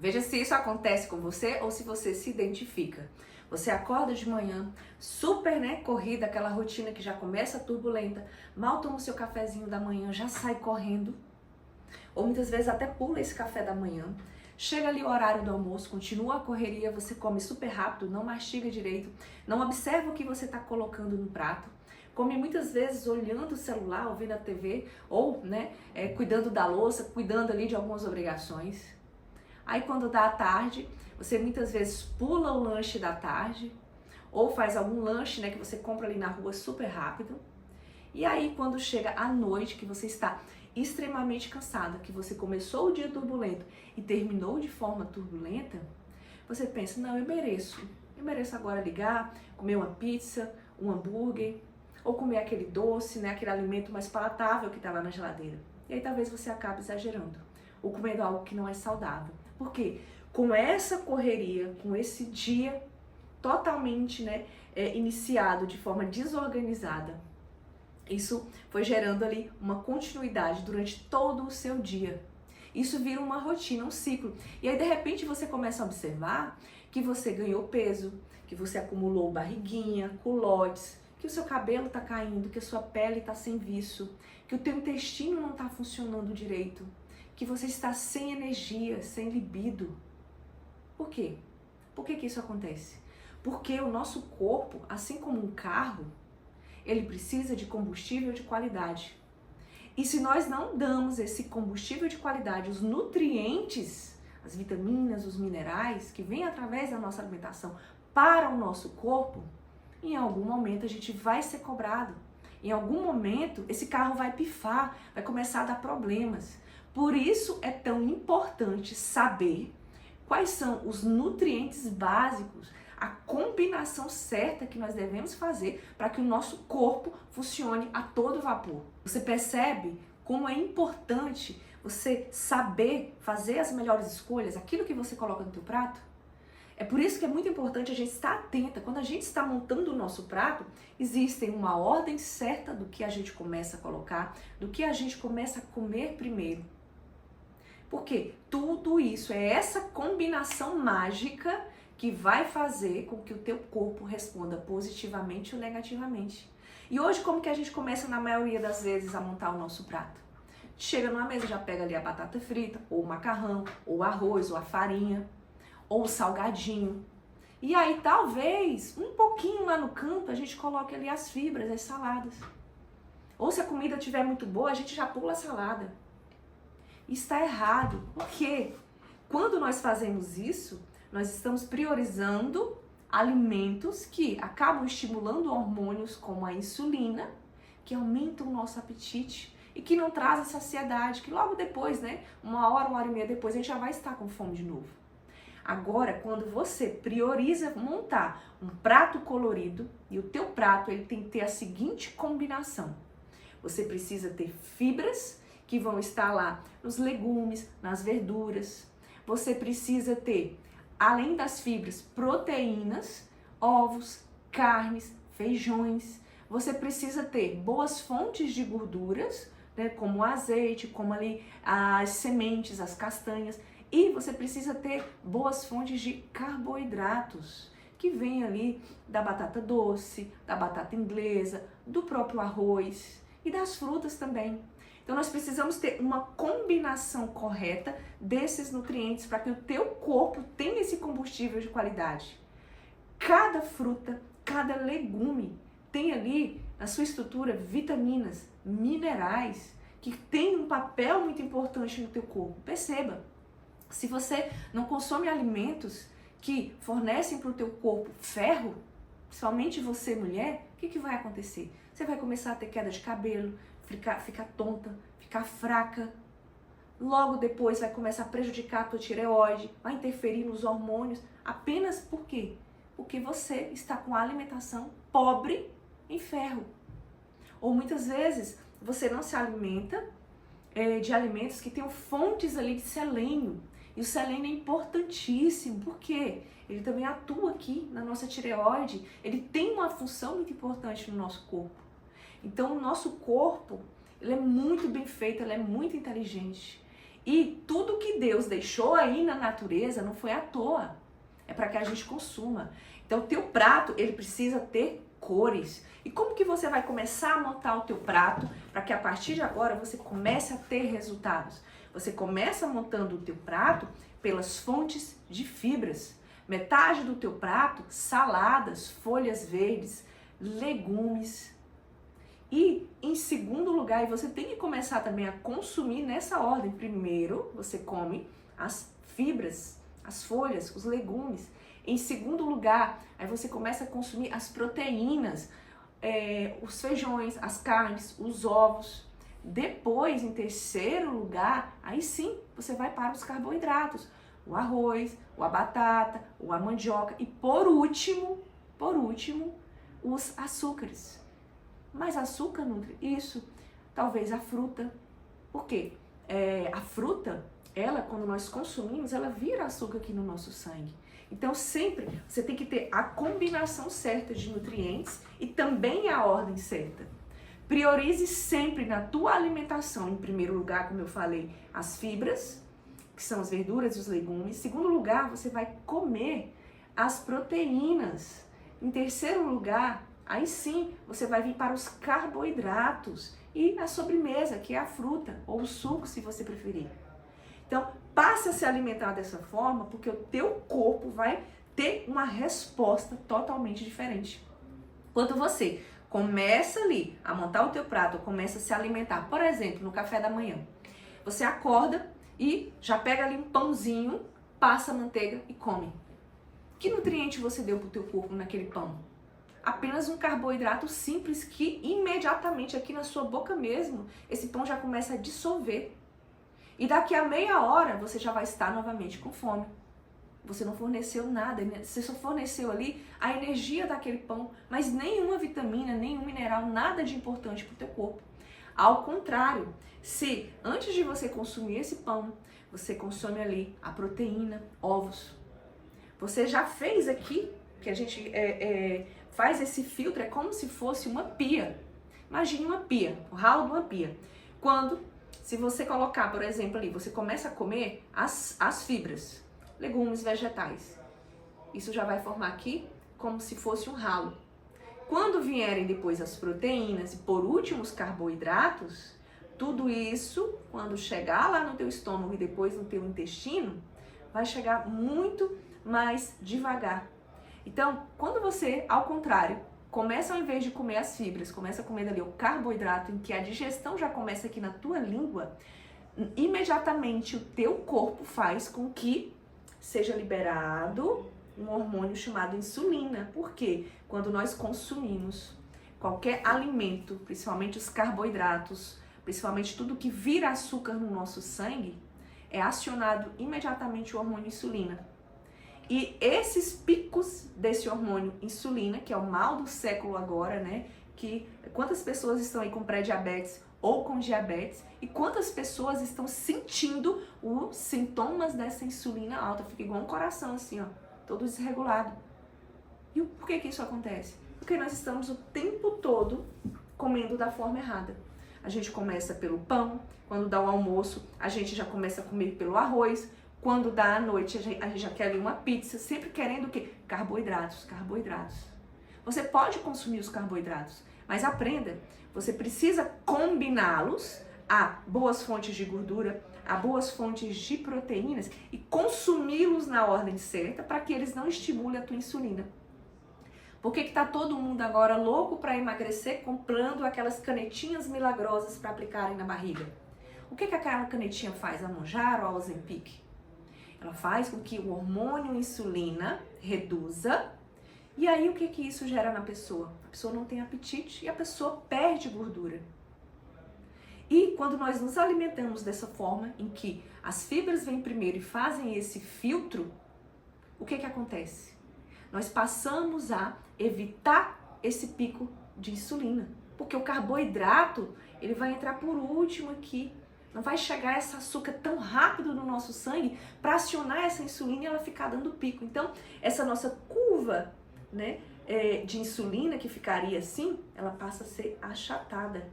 Veja se isso acontece com você ou se você se identifica. Você acorda de manhã, super, corrida, aquela rotina que já começa turbulenta, mal toma o seu cafezinho da manhã, já sai correndo, ou muitas vezes até pula esse café da manhã. Chega ali o horário do almoço, continua a correria, você come super rápido, não mastiga direito, não observa o que você está colocando no prato. Come muitas vezes olhando o celular, ouvindo a TV, ou cuidando da louça, cuidando ali de algumas obrigações. Aí quando dá a tarde, você muitas vezes pula o lanche da tarde, ou faz algum lanche que você compra ali na rua super rápido. E aí quando chega a noite, que você está extremamente cansada, que você começou o dia turbulento e terminou de forma turbulenta, você pensa, não, eu mereço agora ligar, comer uma pizza, um hambúrguer, ou comer aquele doce, aquele alimento mais palatável que está lá na geladeira. E aí talvez você acabe exagerando, ou comendo algo que não é saudável. Por quê? Com essa correria, com esse dia totalmente iniciado de forma desorganizada, isso foi gerando ali uma continuidade durante todo o seu dia. Isso vira uma rotina, um ciclo. E aí de repente você começa a observar que você ganhou peso, que você acumulou barriguinha, culotes, que o seu cabelo está caindo, que a sua pele está sem viço, que o teu intestino não está funcionando direito, que você está sem energia, sem libido. Por quê? Por que isso acontece? Porque o nosso corpo, assim como um carro, ele precisa de combustível de qualidade. E se nós não damos esse combustível de qualidade, os nutrientes, as vitaminas, os minerais, que vêm através da nossa alimentação para o nosso corpo, em algum momento a gente vai ser cobrado. Em algum momento esse carro vai pifar, vai começar a dar problemas. Por isso é tão importante saber quais são os nutrientes básicos, a combinação certa que nós devemos fazer para que o nosso corpo funcione a todo vapor. Você percebe como é importante você saber fazer as melhores escolhas, aquilo que você coloca no teu prato? É por isso que é muito importante a gente estar atenta. Quando a gente está montando o nosso prato, existe uma ordem certa do que a gente começa a colocar, do que a gente começa a comer primeiro. Porque tudo isso é essa combinação mágica que vai fazer com que o teu corpo responda positivamente ou negativamente. E hoje, como que a gente começa, na maioria das vezes, a montar o nosso prato? Chega numa mesa, já pega ali a batata frita, ou o macarrão, ou o arroz, ou a farinha, ou o salgadinho. E aí, talvez, um pouquinho lá no canto, a gente coloque ali as fibras, as saladas. Ou se a comida estiver muito boa, a gente já pula a salada. Está errado. Por quê? Quando nós fazemos isso, nós estamos priorizando alimentos que acabam estimulando hormônios como a insulina, que aumentam o nosso apetite e que não trazem saciedade, que logo depois, uma hora e meia depois, a gente já vai estar com fome de novo. Agora, quando você prioriza montar um prato colorido, e o teu prato ele tem que ter a seguinte combinação. Você precisa ter fibras, que vão estar lá nos legumes, nas verduras. Você precisa ter, além das fibras, proteínas, ovos, carnes, feijões. Você precisa ter boas fontes de gorduras, como o azeite, como ali as sementes, as castanhas. E você precisa ter boas fontes de carboidratos, que vem ali da batata doce, da batata inglesa, do próprio arroz e das frutas também. Então nós precisamos ter uma combinação correta desses nutrientes para que o teu corpo tenha esse combustível de qualidade. Cada fruta, cada legume tem ali na sua estrutura vitaminas, minerais, que tem um papel muito importante no teu corpo. Perceba, se você não consome alimentos que fornecem para o teu corpo ferro, principalmente você mulher, o que vai acontecer? Você vai começar a ter queda de cabelo, ficar tonta, ficar fraca. Logo depois vai começar a prejudicar a tua tireoide, vai interferir nos hormônios. Apenas por quê? Porque você está com a alimentação pobre em ferro. Ou muitas vezes você não se alimenta de alimentos que tenham fontes ali de selênio. E o selênio é importantíssimo. Por quê? Ele também atua aqui na nossa tireoide. Ele tem uma função muito importante no nosso corpo. Então, o nosso corpo, ele é muito bem feito, ele é muito inteligente. E tudo que Deus deixou aí na natureza não foi à toa. É para que a gente consuma. Então, o teu prato, ele precisa ter cores. E como que você vai começar a montar o teu prato para que a partir de agora você comece a ter resultados? Você começa montando o teu prato pelas fontes de fibras. Metade do teu prato, saladas, folhas verdes, legumes. E em segundo lugar, e você tem que começar também a consumir nessa ordem. Primeiro, você come as fibras, as folhas, os legumes. Em segundo lugar, aí você começa a consumir as proteínas, os feijões, as carnes, os ovos. Depois, em terceiro lugar, aí sim, você vai para os carboidratos. O arroz, a batata, a mandioca e por último, os açúcares. Mas açúcar nutre? Isso. Talvez a fruta. Por quê? A fruta, ela, quando nós consumimos, ela vira açúcar aqui no nosso sangue. Então, sempre você tem que ter a combinação certa de nutrientes e também a ordem certa. Priorize sempre na tua alimentação, em primeiro lugar, como eu falei, as fibras, que são as verduras e os legumes. Em segundo lugar, você vai comer as proteínas. Em terceiro lugar, aí sim, você vai vir para os carboidratos e a sobremesa, que é a fruta ou o suco, se você preferir. Então, passe a se alimentar dessa forma, porque o teu corpo vai ter uma resposta totalmente diferente. Quando você começa ali a montar o teu prato, começa a se alimentar, por exemplo, no café da manhã, você acorda e já pega ali um pãozinho, passa a manteiga e come. Que nutriente você deu para o teu corpo naquele pão? Apenas um carboidrato simples que imediatamente aqui na sua boca mesmo, esse pão já começa a dissolver. E daqui a meia hora você já vai estar novamente com fome. Você não forneceu nada, você só forneceu ali a energia daquele pão, mas nenhuma vitamina, nenhum mineral, nada de importante para o teu corpo. Ao contrário, se antes de você consumir esse pão, você consome ali a proteína, ovos. Você já fez aqui, que a gente faz esse filtro, é como se fosse uma pia. Imagine uma pia, o ralo de uma pia. Se você colocar, por exemplo, ali, você começa a comer as fibras, legumes, vegetais. Isso já vai formar aqui como se fosse um ralo. Quando vierem depois as proteínas e por último os carboidratos, tudo isso, quando chegar lá no teu estômago e depois no teu intestino, vai chegar muito mais devagar. Então, quando você, ao contrário, começa ao invés de comer as fibras, começa a comer ali o carboidrato, em que a digestão já começa aqui na tua língua, imediatamente o teu corpo faz com que seja liberado um hormônio chamado insulina. Por quê? Quando nós consumimos qualquer alimento, principalmente os carboidratos, principalmente tudo que vira açúcar no nosso sangue, é acionado imediatamente o hormônio insulina. E esses picos desse hormônio insulina, que é o mal do século agora, né? Que quantas pessoas estão aí com pré-diabetes ou com diabetes e quantas pessoas estão sentindo os sintomas dessa insulina alta, fica igual um coração assim, ó, todo desregulado. E por que isso acontece? Porque nós estamos o tempo todo comendo da forma errada. A gente começa pelo pão, quando dá o almoço, a gente já começa a comer pelo arroz, quando dá à noite, a gente já quer ali uma pizza, sempre querendo o quê? Carboidratos, carboidratos. Você pode consumir os carboidratos, mas aprenda, você precisa combiná-los a boas fontes de gordura, a boas fontes de proteínas e consumi-los na ordem certa para que eles não estimulem a tua insulina. Por que tá todo mundo agora louco para emagrecer comprando aquelas canetinhas milagrosas para aplicarem na barriga? O que aquela canetinha faz? A Mounjaro ou a Ozempic? Ela faz com que o hormônio insulina reduza. E aí o que isso gera na pessoa? A pessoa não tem apetite e a pessoa perde gordura. E quando nós nos alimentamos dessa forma, em que as fibras vêm primeiro e fazem esse filtro, o que acontece? Nós passamos a evitar esse pico de insulina. Porque o carboidrato, ele vai entrar por último aqui. Não vai chegar esse açúcar tão rápido no nosso sangue para acionar essa insulina e ela ficar dando pico. Então, essa nossa curva, né, de insulina que ficaria assim, ela passa a ser achatada.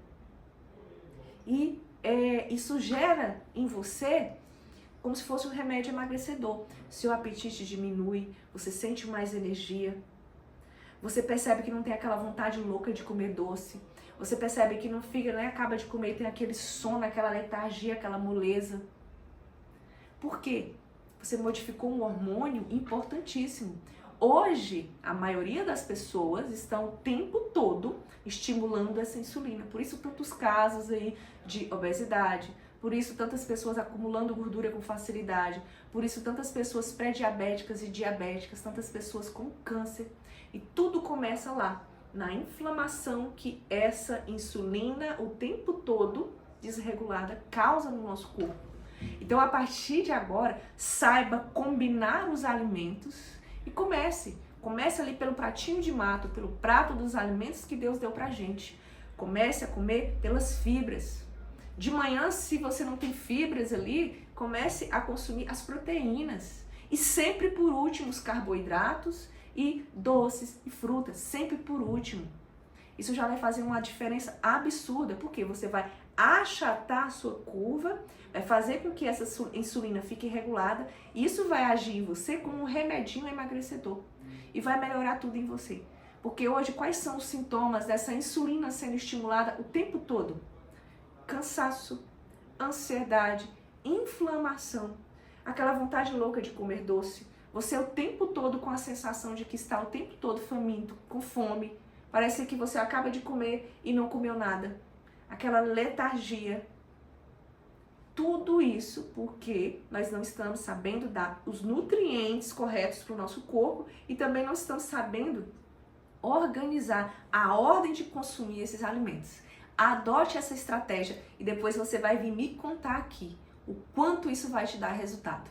E isso gera em você como se fosse um remédio emagrecedor. Seu apetite diminui, você sente mais energia, você percebe que não tem aquela vontade louca de comer doce, você percebe que não fica, né, acaba de comer e tem aquele sono, aquela letargia, aquela moleza. Por quê? Você modificou um hormônio importantíssimo. Hoje, a maioria das pessoas estão o tempo todo estimulando essa insulina. Por isso, tantos casos aí de obesidade, por isso, tantas pessoas acumulando gordura com facilidade, por isso, tantas pessoas pré-diabéticas e diabéticas, tantas pessoas com câncer. E tudo começa lá, na inflamação que essa insulina, o tempo todo desregulada, causa no nosso corpo. Então, a partir de agora, saiba combinar os alimentos e comece ali pelo pratinho de mato, pelo prato dos alimentos que Deus deu pra gente. Comece a comer pelas fibras. De manhã, se você não tem fibras ali, comece a consumir as proteínas. E sempre por último, os carboidratos e doces e frutas, sempre por último. Isso já vai fazer uma diferença absurda, porque você vai achatar a sua curva, vai fazer com que essa insulina fique regulada, e isso vai agir em você como um remedinho emagrecedor e vai melhorar tudo em você. Porque hoje, quais são os sintomas dessa insulina sendo estimulada o tempo todo? Cansaço, ansiedade, inflamação, aquela vontade louca de comer doce, você o tempo todo com a sensação de que está o tempo todo faminto, com fome, parece que você acaba de comer e não comeu nada. Aquela letargia. Tudo isso porque nós não estamos sabendo dar os nutrientes corretos para o nosso corpo e também não estamos sabendo organizar a ordem de consumir esses alimentos. Adote essa estratégia e depois você vai vir me contar aqui o quanto isso vai te dar resultado.